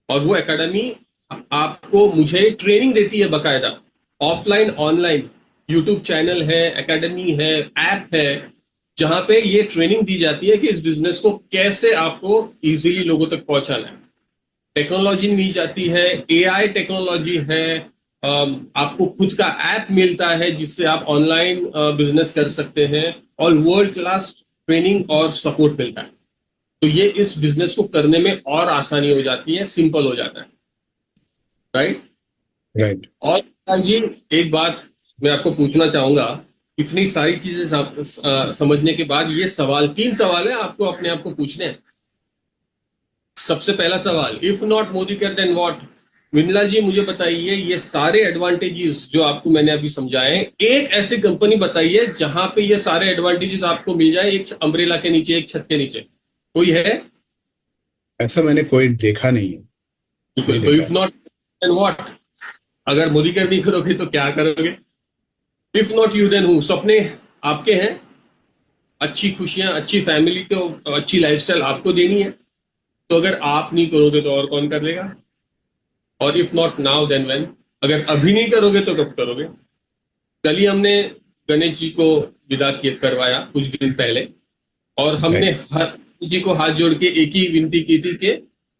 Speaker 2: और वो एकेडमी आपको, मुझे ट्रेनिंग देती है बकायदा, ऑफलाइन ऑनलाइन। यूट्यूब चैनल है, एकेडमी है, ऐप है, जहां पे ये ट्रेनिंग दी जाती है कि इस बिजनेस को कैसे आपको इजीली लोगों तक पहुंचाना है। टेक्नोलॉजी दी जाती है, एआई टेक्नोलॉजी है, आपको खुद का ऐप मिलता है जिससे आप ऑनलाइन बिजनेस कर सकते हैं, और वर्ल्ड क्लास ट्रेनिंग और सपोर्ट मिलता है। तो ये इस बिजनेस को करने में और आसानी हो जाती है, सिंपल हो जाता है। राइट।
Speaker 3: राइट।
Speaker 2: और जी एक बात मैं आपको पूछना चाहूंगा, इतनी सारी चीजें समझने के बाद ये सवाल, 3 सवाल है आपको अपने आप को पूछने हैं। सबसे पहला सवाल, if not Modicare then what. Vinlal ji मुझे बताइए, ये सारे एडवांटेजेस जो आपको मैंने अभी समझाए, एक ऐसी कंपनी बताइए जहां पे ये सारे एडवांटेजेस आपको मिल जाए, एक अम्ब्रेला के नीचे, एक छत के नीचे, कोई है?
Speaker 3: ऐसा मैंने कोई देखा नहीं है।
Speaker 2: बिल्कुल। तो इफ नॉट देन व्हाट, अगर मोदी केयर नहीं करोगे तो क्या करोगे? If not you then who? सपने आपके हैं, अच्छी खुशियां, अच्छी फैमिली को अच्छी लाइफस्टाइल आपको देनी है, तो अगर आप नहीं करोगे तो और कौन कर लेगा? और if not now then when? अगर अभी नहीं करोगे तो कब करोगे? कल ही हमने गणेश जी को विदा करवाया कुछ दिन पहले, और हमने हर जी को हाथ जोड़ के एक ही विनती की थी कि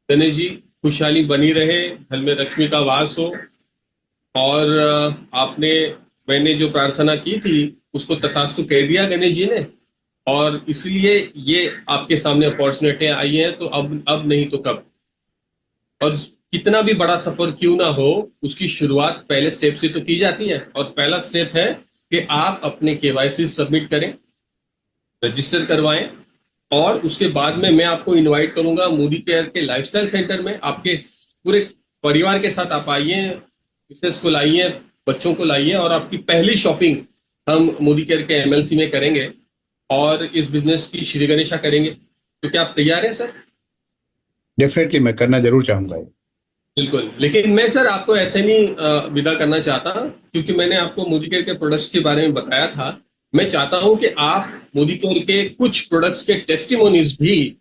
Speaker 2: गणेश जी खुशहाली बनी रहे, घर में लक्ष्मी का वास हो, और मैंने जो प्रार्थना की थी उसको तथास्तु कह दिया गणेश जी ने, और इसलिए ये आपके सामने अपॉर्चुनिटी आई है। तो अब नहीं तो कब? और कितना भी बड़ा सफर क्यों ना हो, उसकी शुरुआत पहले स्टेप से तो की जाती है, और पहला स्टेप है कि आप अपने केवाईसी सबमिट करें, रजिस्टर करवाएं, और उसके बाद में मैं आपको इनवाइट करूंगा मोदी केयर के लाइफस्टाइल सेंटर में। आपके पूरे परिवार के साथ आप आइए, मिसेस को लाइए, बच्चों को लाइए, और आपकी पहली शॉपिंग हम मोदी केयर के एमएलसी में करेंगे, और इस बिजनेस की श्री गणेशा करेंगे। तो क्या आप तैयार हैं सर?
Speaker 3: डेफिनेटली मैं करना जरूर चाहूंगा।
Speaker 2: बिल्कुल। लेकिन मैं सर आपको ऐसे नहीं विदा करना चाहता, क्योंकि मैंने आपको मोदी केयर के प्रोडक्ट्स के बारे में बताया था। मैं चाहता हूं कि आप मोदी केयर के कुछ प्रोडक्ट्स के टेस्टिमोनीज भी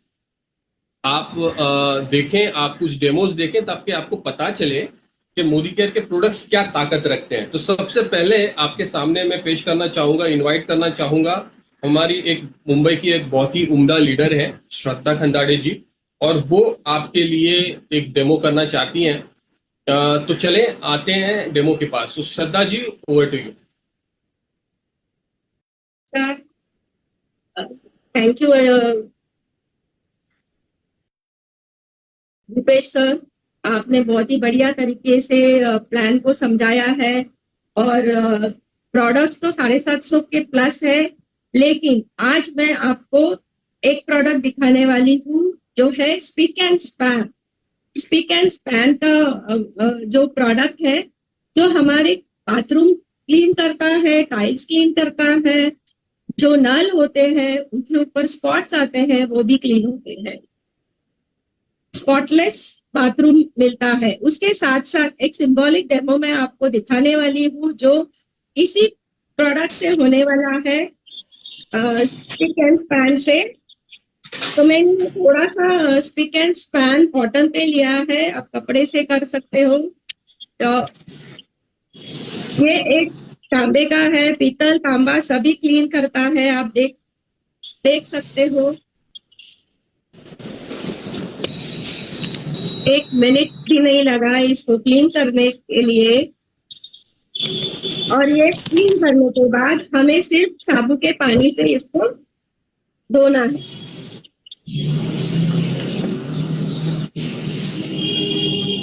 Speaker 2: आप देखें, आप कुछ डेमोज देखें, ताकि आपको पता चले कि मोदी केयर के प्रोडक्ट्स क्या ताकत रखते हैं। तो सबसे पहले आपके सामने मैं पेश करना चाहूंगा, इनवाइट करना चाहूंगा, हमारी एक मुंबई की एक बहुत ही उम्दा लीडर है श्रद्धा खंदाड़े जी, और वो आपके लिए एक डेमो करना चाहती हैं। तो चले आते हैं डेमो के पास। तो Shraddha ji, over to you.
Speaker 4: Thank you Deepesh sir, आपने बहुत ही बढ़िया तरीके से प्लान को समझाया है, और प्रोडक्ट्स तो 750 के प्लस है, लेकिन आज मैं आपको एक प्रोडक्ट दिखाने वाली हूँ जो है speak and span. Speak and span का जो प्रोडक्ट है, जो हमारे बाथरूम क्लीन करता है, टाइल्स क्लीन करता है, जो नल होते हैं उनके ऊपर स्पॉट्स आते हैं वो भी क्लीन होते हैं, स्पॉटलेस बाथरूम मिलता है। उसके साथ साथ एक सिंबॉलिक डेमो मैं आपको दिखाने वाली हूँ जो इसी प्रोडक्ट से होने वाला है, स्पीक एंड स्पैन से। तो मैंने थोड़ा सा स्पीक एंड स्पैन कॉटन पे लिया है, आप कपड़े से कर सकते हो। तो ये एक तांबे का है, पीतल तांबा सभी क्लीन करता है, आप देख सकते हो। 1 मिनट भी नहीं लगा इसको क्लीन करने के लिए, और ये क्लीन करने के बाद हमें सिर्फ साबुन के पानी से इसको धोना है।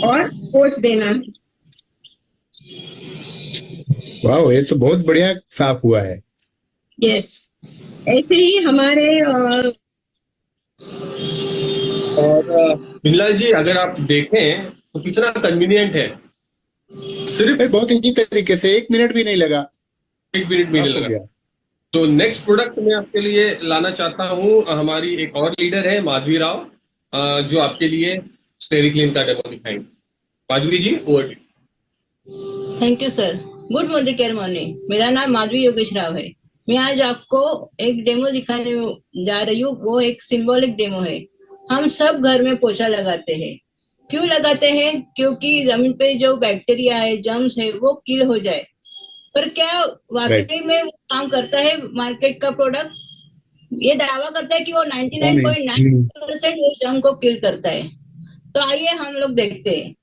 Speaker 4: और पोंछ देना है।
Speaker 3: वाह, ये तो बहुत बढ़िया साफ हुआ है।
Speaker 4: यस, ऐसे ही हमारे
Speaker 2: और बिमलाल जी, अगर आप देखें तो कितना कन्वीनियंट है, सिर्फ
Speaker 3: बहुत इजी तरीके से 1 मिनट भी नहीं लगा,
Speaker 2: 1 मिनट भी नहीं
Speaker 3: साफ हो
Speaker 2: लगा।
Speaker 3: गया।
Speaker 2: तो नेक्स्ट प्रोडक्ट मैं आपके लिए लाना चाहता हूँ, हमारी एक और लीडर है माधवी राव, जो आपके लिए स्टेरिक्लीन का डेमो दिखाएंगे। Madhavi ji, over to.
Speaker 5: Thank you sir. Good Modicare morning, मेरा नाम माधवी योगेश राव है। मैं आज आपको एक डेमो दिखाने जा रही हूँ, वो एक सिंबॉलिक डेमो है। हम सब घर में पोछा लगाते हैं, क्यों लगाते हैं? क्योंकि जमीन पे जो बैक्टीरिया है, जर्म्स है, वो किल हो जाए। पर क्या वाकई में वो काम करता है? मार्केट का प्रोडक्ट ये दावा करता है कि वो 99.9% वो जर्म को किल करता है। तो आइए हम लोग देखते हैं।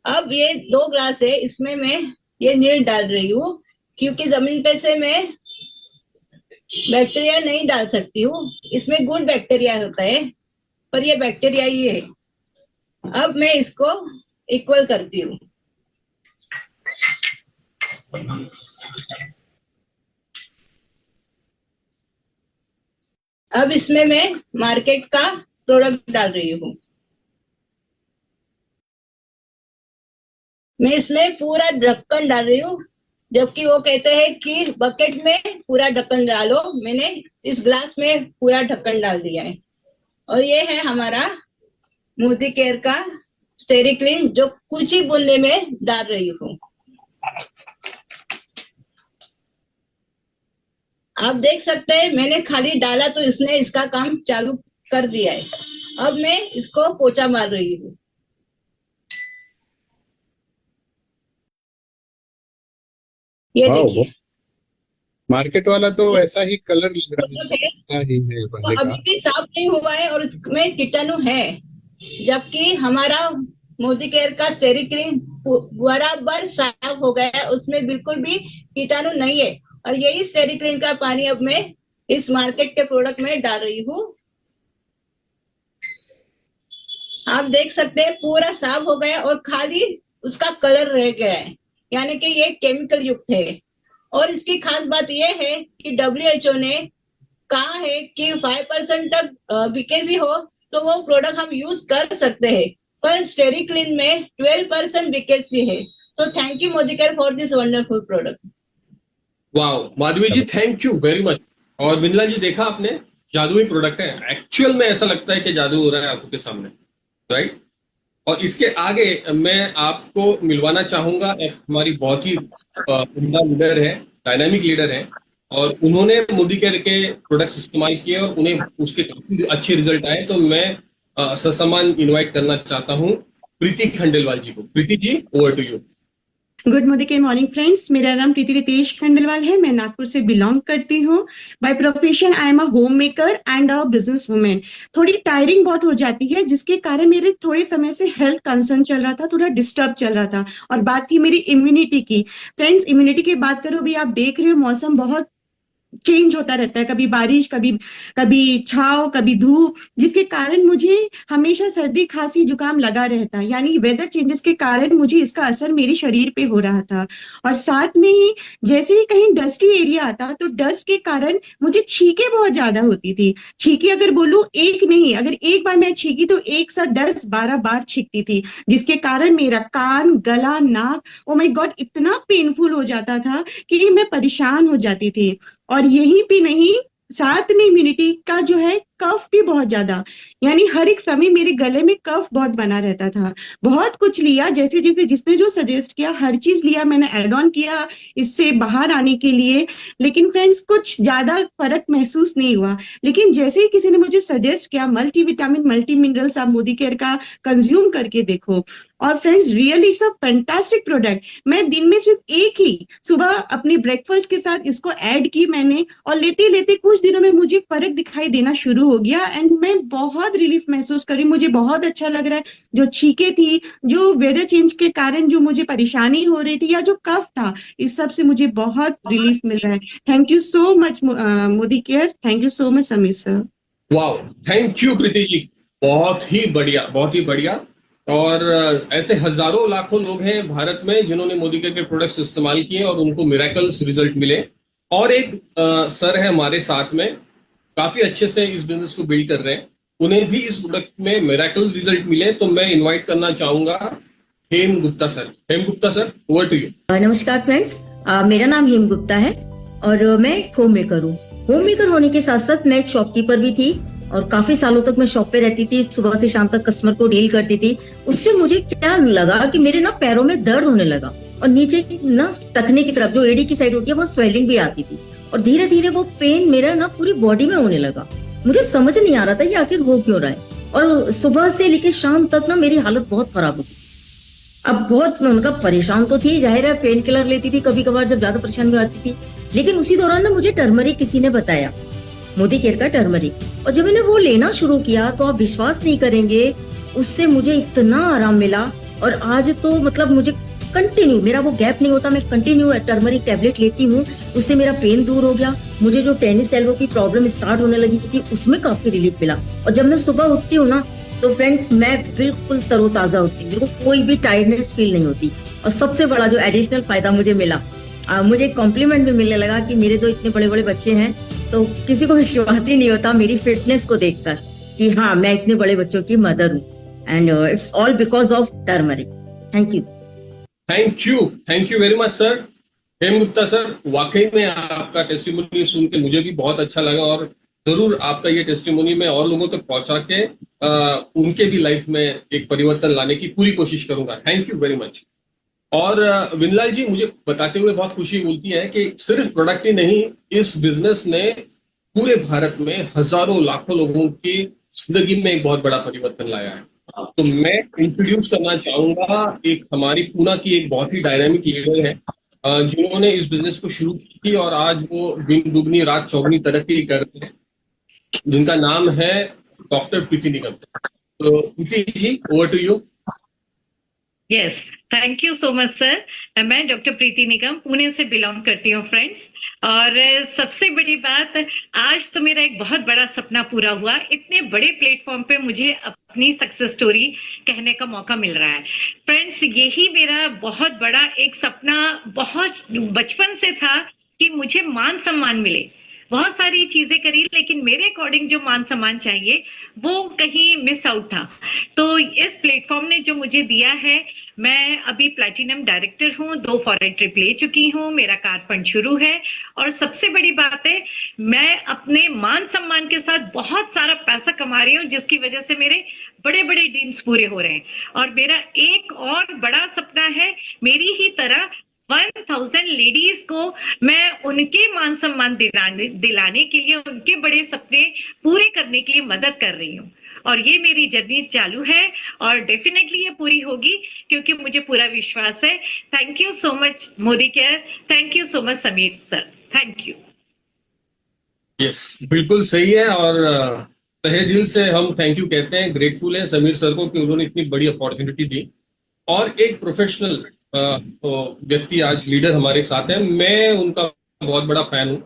Speaker 5: अब ये 2 ग्लास है, इसमें मैं ये नील डाल रही हूँ, क्योंकि जमीन पे से मैं बैक्टीरिया नहीं डाल सकती हूँ। इसमें गुड बैक्टीरिया होता है, पर ये बैक्टीरिया ही है। अब मैं इसको इक्वल करती हूँ। अब इसमें मैं मार्केट का प्रोडक्ट डाल रही हूँ। मैं इसमें पूरा ढक्कन डाल रही हूँ, जबकि वो कहते हैं कि बकेट में पूरा ढक्कन डालो। मैंने इस ग्लास में पूरा ढक्कन डाल दिया है। और ये है हमारा मोदी केयर का स्टेरिक्लीन जो कुछ ही बूंदे में डाल रही हूँ। आप देख सकते हैं मैंने खाली डाला तो इसने इसका काम चालू कर दिया है। अब मैं इसको पोछा मार रही हूँ। ये
Speaker 3: वाह,
Speaker 5: देखिए
Speaker 3: मार्केट वाला तो ऐसा ही कलर लग रहा है, ऐसा ही है पहले
Speaker 5: अभी
Speaker 3: का।
Speaker 5: भी साफ नहीं हुआ है और उसमें कीटाणु है, जबकि हमारा मोदी केयर का स्टेरिक्लीन बराबर साफ हो गया है, उसमें बिल्कुल भी कीटाणु नहीं है। और यही स्टेरिक्लीन का पानी अब मैं इस मार्केट के प्रोडक्ट में डाल रही हूँ। आप देख सकते हैं पूरा साफ हो गया और खाली उसका कलर रह गया है, यानी कि ये केमिकल युक्त है। और इसकी खास बात यह है कि WHO ने कहा है कि 5% तक लीकेजी हो तो वो प्रोडक्ट हम यूज कर सकते हैं, पर स्टेरिक्लीन में 12% लीकेजी है। So thank you Modicare for this wonderful product.
Speaker 2: Wow Madhavi ji, thank you very much. और विंदला जी, देखा आपने, जादुई प्रोडक्ट है। एक्चुअल में ऐसा लगता है कि जादू हो रहा है आंखों के सामने, राइट। और इसके आगे मैं आपको मिलवाना चाहूंगा एक हमारी बहुत ही उम्दा लीडर है, डायनामिक लीडर है, और उन्होंने मोदी केयर के प्रोडक्ट्स इस्तेमाल किए और उन्हें उसके काफी अच्छे रिजल्ट आए। तो मैं ससम्मान इनवाइट करना चाहता हूँ प्रीति खंडेलवाल जी को। Preeti ji, over to you.
Speaker 6: Good Modicare morning friends, मेरा नाम प्रीति रितेश खंडेलवाल है। मैं नागपुर से बिलोंग करती हूँ। By profession I am a home maker and a business women. थोड़ी टायरिंग बहुत हो जाती है, जिसके कारण मेरे थोड़े समय से हेल्थ कंसर्न चल रहा था, थोड़ा डिस्टर्ब चल रहा था। और बात थी मेरी इम्यूनिटी की। फ्रेंड्स, इम्यूनिटी की बात करो, भी आप देख रहे हो मौसम बहुत चेंज होता रहता है, कभी बारिश, कभी छाव, कभी धूप, जिसके कारण मुझे हमेशा सर्दी खांसी जुकाम लगा रहता है। यानी वेदर चेंजेस के कारण मुझे इसका असर मेरे शरीर पे हो रहा था। और साथ में ही जैसे ही कहीं डस्टी एरिया आता तो डस्ट के कारण मुझे छींके बहुत ज्यादा होती थी। छींके अगर बोलूं एक नहीं, अगर एक बार मैं छींकी तो एक साथ 10-12 बार छींकती थी, जिसके कारण मेरा कान, गला, नाक, ओ माय गॉड, इतना पेनफुल हो जाता था कि मैं परेशान हो जाती थी। और यही भी नहीं, साथ में इम्यूनिटी का जो है कफ भी बहुत ज्यादा, यानी हर एक समय मेरे गले में कफ बहुत बना रहता था। बहुत कुछ लिया, जैसे जैसे जिसने जो सजेस्ट किया हर चीज लिया, मैंने एड ऑन किया इससे बाहर आने के लिए, लेकिन फ्रेंड्स कुछ ज्यादा फर्क महसूस नहीं हुआ। लेकिन जैसे ही किसी ने मुझे सजेस्ट किया मल्टीविटामिन मल्टी मिनरल्स आप मोदी केयर का कंज्यूम करके देखो, और friends really it's a fantastic product. मैं दिन में सिर्फ एक ही सुबह अपने ब्रेकफास्ट के साथ इसको ऐड की मैंने, और लेते लेते कुछ दिनों में मुझे फर्क दिखाई देना शुरू हो गया एंड मैं बहुत रिलीफ महसूस करी। मुझे बहुत अच्छा लग रहा है। जो छींके थी, जो वेदर चेंज के कारण जो मुझे परेशानी हो रही थी, या जो कफ था, इस सब से मुझे बहुत रिलीफ मिल रहा है। Thank you so much Modicare, thank you so much Sameer sir.
Speaker 2: Wow, thank you Preeti ji, बहुत ही बढ़िया, बहुत ही बढ़िया। और ऐसे हजारों लाखों लोग हैं भारत में जिन्होंने मोदी केयर के प्रोडक्ट्स इस्तेमाल किए और उनको मिरेकल्स रिजल्ट मिले। और एक सर है हमारे साथ में, काफी अच्छे से इस बिजनेस को बिल्ड कर रहे हैं, उन्हें भी इस प्रोडक्ट में मिरेकल रिजल्ट मिले। तो मैं इनवाइट करना चाहूंगा Hem Gupta sir. Hem Gupta sir, over to you.
Speaker 7: नमस्कार फ्रेंड्स, मेरा नाम हेम गुप्ता है और मैं एक होम मेकर हूँ। होम मेकर होने के साथ साथ मैं एक शॉपकीपर भी थी और काफी सालों तक मैं शॉप पे रहती थी, सुबह से शाम तक कस्टमर को डील करती थी। उससे मुझे क्या लगा कि मेरे ना पैरों में दर्द होने लगा और नीचे ना टखने की तरफ जो एडी की साइड होती है, वो स्वेलिंग भी आती थी और धीरे धीरे वो पेन मेरा ना पूरी बॉडी में होने लगा। मुझे समझ नहीं आ रहा था कि आखिर हो क्यों रहा है। और सुबह से लेकर शाम तक ना मेरी हालत बहुत खराब हो गई। अब बहुत मतलब परेशान तो थी, जाहिर है पेन किलर लेती थी कभी कभार जब ज्यादा परेशानी आती थी। लेकिन उसी दौरान ना मुझे टर्मरिक किसी ने बताया, मोदी केयर का टर्मरिक, और जब मैंने वो लेना शुरू किया तो आप विश्वास नहीं करेंगे, उससे मुझे इतना आराम मिला। और आज तो मतलब मुझे कंटिन्यू, मेरा वो गैप नहीं होता, मैं कंटिन्यू टर्मरिक टैबलेट लेती हूँ। उससे मेरा पेन दूर हो गया। मुझे जो टेनिस एल्बो की प्रॉब्लम स्टार्ट होने लगी थी उसमें काफी रिलीफ मिला। और जब मैं सुबह उठती हूँ ना तो फ्रेंड्स मैं बिल्कुल तरोताजा होती हूँ, मेरे को कोई भी टायर्डनेस फील नहीं होती। और सबसे बड़ा जो एडिशनल फायदा मुझे मिला, मुझे कॉम्प्लीमेंट भी मिलने लगा कि मेरे तो इतने बड़े बड़े बच्चे हैं तो किसी को विश्वास ही नहीं होता मेरी फिटनेस को देखकर कि हाँ मैं इतने बड़े बच्चों की मदर हूँ। And it's all because of turmeric. Thank you.
Speaker 2: Thank you very much sir. Hem Gupta sir, वाकई में आपका टेस्टिमोनी सुन के मुझे भी बहुत अच्छा लगा और जरूर आपका ये टेस्टिमोनी मैं और लोगों तक पहुंचा के उनके भी लाइफ में एक परिवर्तन लाने की पूरी कोशिश करूंगा। Thank you very much. और विनलाल जी, मुझे बताते हुए बहुत खुशी मिलती है कि सिर्फ प्रोडक्ट ही नहीं, इस बिजनेस ने पूरे भारत में हजारों लाखों लोगों की जिंदगी में एक बहुत बड़ा परिवर्तन लाया है। तो मैं इंट्रोड्यूस करना चाहूंगा एक हमारी पूना की एक बहुत ही डायनामिक लीडर है जिन्होंने इस बिजनेस को शुरू की और आज वो दिन दुगनी रात चौगनी तरक्की कर रहे हैं, जिनका नाम है डॉक्टर प्रीति निगम। तो Preeti ji, over to you.
Speaker 8: Yes, thank you so much sir. मैं डॉक्टर प्रीति निगम पुणे से बिलोंग करती हूँ फ्रेंड्स। और सबसे बड़ी बात, आज तो मेरा एक बहुत बड़ा सपना पूरा हुआ। इतने बड़े प्लेटफॉर्म पे मुझे अपनी सक्सेस स्टोरी कहने का मौका मिल रहा है फ्रेंड्स। यही मेरा बहुत बड़ा एक सपना बहुत बचपन से था कि मुझे मान सम्मान मिले। बहुत सारी चीजें करी, लेकिन मेरे अकॉर्डिंग जो मान सम्मान चाहिए वो कहीं मिस आउट था। तो इस प्लेटफॉर्म ने जो मुझे दिया है, मैं अभी प्लैटिनम डायरेक्टर हूँ, 2 फॉरेन ट्रिप ले चुकी हूँ, मेरा कार फंड शुरू है। और सबसे बड़ी बात है, मैं अपने मान सम्मान के साथ बहुत सारा पैसा कमा रही हूँ, जिसकी वजह से मेरे बड़े बड़े ड्रीम्स पूरे हो रहे हैं। और मेरा एक और बड़ा सपना है, मेरी ही तरह 1000 लेडीज को मैं उनके मान सम्मान दिलाने के लिए, उनके बड़े सपने पूरे करने के लिए मदद कर रही हूँ। और ये मेरी जर्नी चालू है और डेफिनेटली ये पूरी होगी, क्योंकि मुझे पूरा विश्वास है। Thank you so much Modicare, thank you so much Sameer sir, thank you.
Speaker 2: Yes, बिल्कुल सही है। और तहे दिल से हम थैंक यू कहते हैं, ग्रेटफुल है समीर सर को कि उन्होंने इतनी बड़ी अपॉर्चुनिटी दी। और एक प्रोफेशनल व्यक्ति आज लीडर हमारे साथ है, मैं उनका बहुत बड़ा फैन हूँ।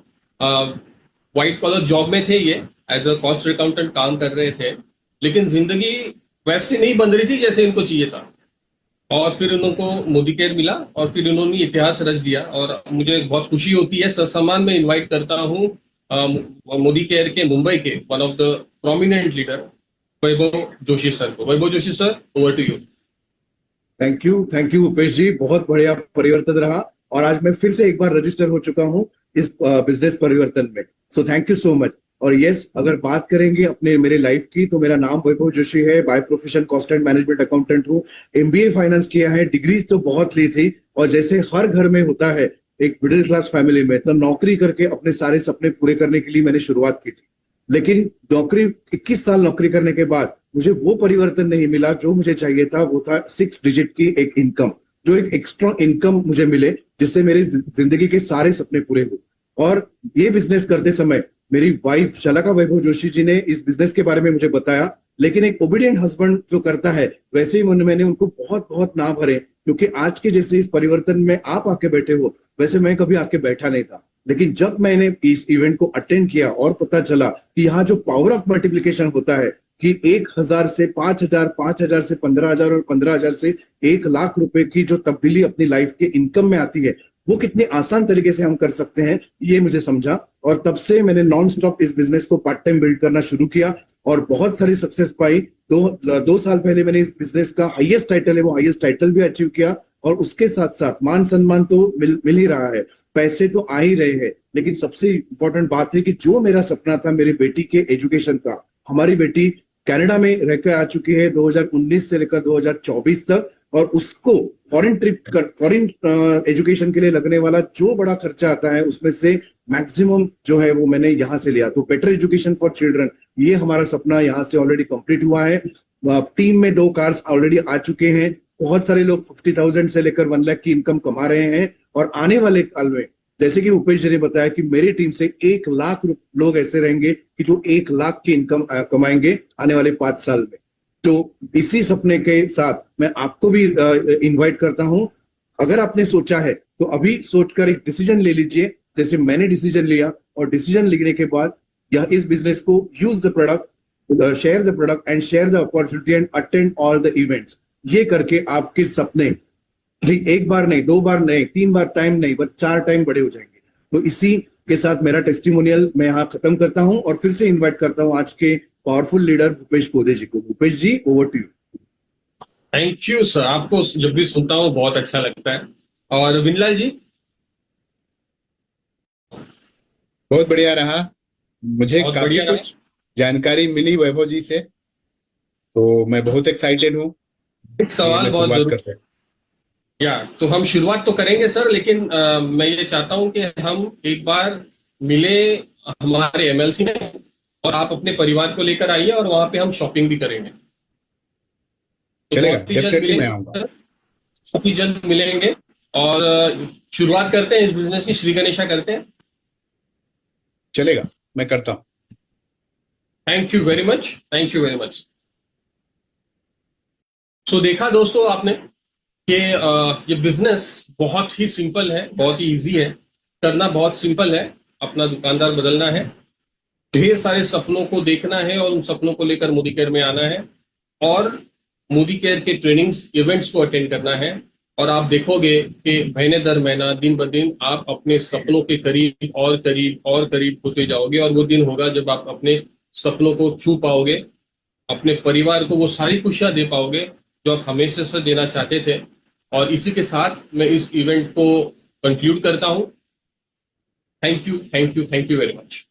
Speaker 2: व्हाइट कॉलर जॉब में थे, ये एज अ कॉस्ट अकाउंटेंट काम कर रहे थे, लेकिन जिंदगी वैसे नहीं बन रही थी जैसे इनको चाहिए था। और फिर उनको मोदी केयर मिला और फिर उन्होंने इतिहास रच दिया। और मुझे बहुत खुशी होती है, ससम्मान में इन्वाइट करता हूँ मोदी केयर के मुंबई के one of the prominent leader Vaibhav Joshi sir को। Vaibhav Joshi sir, over to you.
Speaker 9: Thank you Upesh ji, बहुत बढ़िया परिवर्तन रहा और आज मैं फिर से एक बार रजिस्टर हो चुका हूं इस बिजनेस परिवर्तन में। So thank you so much. और यस, अगर बात करेंगे अपने मेरे लाइफ की, तो मेरा नाम वैभव जोशी है, by profession cost and management accountant हूँ, MBA फाइनेंस किया है, डिग्रीज तो बहुत ली थी। और जैसे हर घर में होता है एक मिडिल क्लास फैमिली में, तो नौकरी करके अपने सारे सपने पूरे करने के लिए मैंने शुरुआत की थी। लेकिन नौकरी 21 साल नौकरी करने के बाद मुझे वो परिवर्तन नहीं मिला जो मुझे चाहिए था। वो था 6 डिजिट की एक इनकम, जो एक एक्स्ट्रा इनकम मुझे मिले, जिससे मेरी जिंदगी के सारे सपने पूरे हो। और ये बिजनेस करते समय मेरी वाइफ शलाका वैभव जोशी जी ने इस बिजनेस के बारे में मुझे बताया, लेकिन एक ओबीडियंट हस्बैंड जो करता है, वैसे ही मैंने उनको बहुत बहुत ना भरे, क्योंकि आज के जैसे इस परिवर्तन में आप आके बैठे हो, वैसे मैं कभी आके बैठा नहीं था। लेकिन जब मैंने इस इवेंट को अटेंड किया और पता चला कि यहाँ जो पावर ऑफ मल्टीप्लिकेशन होता है कि 1000 से 5000, 5000 से 15000 और 15000 से 1 लाख रुपए की जो तब्दीली अपनी लाइफ के इनकम में आती है, वो कितने आसान तरीके से हम कर सकते हैं, ये मुझे समझा। और तब से मैंने नॉन स्टॉप इस बिजनेस को पार्ट टाइम बिल्ड करना शुरू किया और बहुत सारी सक्सेस पाई। 2 साल पहले मैंने इस बिजनेस का हाईएस्ट टाइटल है, वो हाईएस्ट टाइटल भी अचीव किया। और उसके साथ साथ मान सम्मान तो मिल ही रहा है, पैसे तो आ ही रहे हैं। लेकिन सबसे इंपॉर्टेंट बात है कि जो मेरा सपना था मेरी बेटी के एजुकेशन का, हमारी बेटी कनाडा में रहकर आ चुकी है 2019 से लेकर 2024 तक, और उसको फॉरेन एजुकेशन के लिए लगने वाला जो बड़ा खर्चा आता है, उसमें से मैक्सिमम जो है वो मैंने यहाँ से लिया। तो बेटर एजुकेशन फॉर चिल्ड्रन, ये हमारा सपना यहाँ से ऑलरेडी कंप्लीट हुआ है। टीम में 2 कार्स ऑलरेडी आ चुके हैं। बहुत सारे लोग 50,000 से लेकर 1 लाख की इनकम कमा रहे हैं। और आने वाले काल में, जैसे कि उपेश जी ने बताया कि मेरी टीम से 1 लाख लोग ऐसे रहेंगे कि जो 1 लाख की इनकम कमाएंगे आने वाले 5 साल में। तो इसी सपने के साथ मैं आपको भी इनवाइट करता हूं। अगर आपने सोचा है तो अभी सोचकर एक डिसीजन ले लीजिए, जैसे मैंने डिसीजन लिया। और डिसीजन लेने के बाद यह इस बिजनेस को use the product, share the product and share the opportunity and attend all the events. ये करके आपके सपने 1 बार नहीं, 2 बार नहीं, 3 बार टाइम नहीं, बस 4 टाइम बड़े हो जाएंगे। तो इसी के साथ मेरा टेस्टिमोनियल मैं यहाँ खत्म करता हूँ और फिर से इन्वाइट करता हूँ आज के पावरफुल लीडर भूपेश गोदे जी को। Bhupesh ji, over to you.
Speaker 2: Thank you sir, आपको जब भी सुनता हूँ बहुत अच्छा लगता है। और विनलाल जी।
Speaker 3: बहुत बढ़िया रहा। मुझे
Speaker 2: बहुत
Speaker 3: काफी
Speaker 2: बढ़िया रहा।
Speaker 3: कुछ जानकारी मिली वैभव जी से, तो मैं बहुत एक्साइटेड हूँ।
Speaker 2: एक सवाल
Speaker 3: मैं
Speaker 2: बहुत
Speaker 3: शुरुआत
Speaker 2: जरूरी
Speaker 3: करते हैं।
Speaker 2: तो हम शुरुआत तो करेंगे सर, लेकिन मैं ये चाहता हूं कि हम एक बार मिले हमारे एमएलसी में, और आप अपने परिवार को लेकर आइए और वहां पे हम शॉपिंग भी करेंगे। तो
Speaker 3: चलेगा,
Speaker 2: बहुत ही जल्द
Speaker 3: डेफिनेटली मैं
Speaker 2: मिलेंगे
Speaker 3: आऊंगा।
Speaker 2: सर, बहुत ही जल्द मिलेंगे। और शुरुआत करते हैं इस बिजनेस की, श्री गणेशा करते हैं।
Speaker 3: चलेगा, मैं करता हूँ।
Speaker 2: Thank you very much, thank you very much. So देखा दोस्तों आपने कि ये बिजनेस बहुत ही सिंपल है, बहुत ही इजी है, करना बहुत सिंपल है। अपना दुकानदार बदलना है, ढेर सारे सपनों को देखना है और उन सपनों को लेकर मोदी केयर में आना है, और मोदी केयर के ट्रेनिंग्स इवेंट्स को अटेंड करना है। और आप देखोगे कि महीने दर महीना, दिन ब दिन आप अपने सपनों के करीब और करीब और करीब होते जाओगे। और वो दिन होगा जब आप अपने सपनों को छू पाओगे, अपने परिवार को वो सारी खुशियां दे पाओगे जो आप हमेशा से देना चाहते थे। और इसी के साथ मैं इस इवेंट को कंक्लूड करता हूं। Thank you, thank you, thank you very much.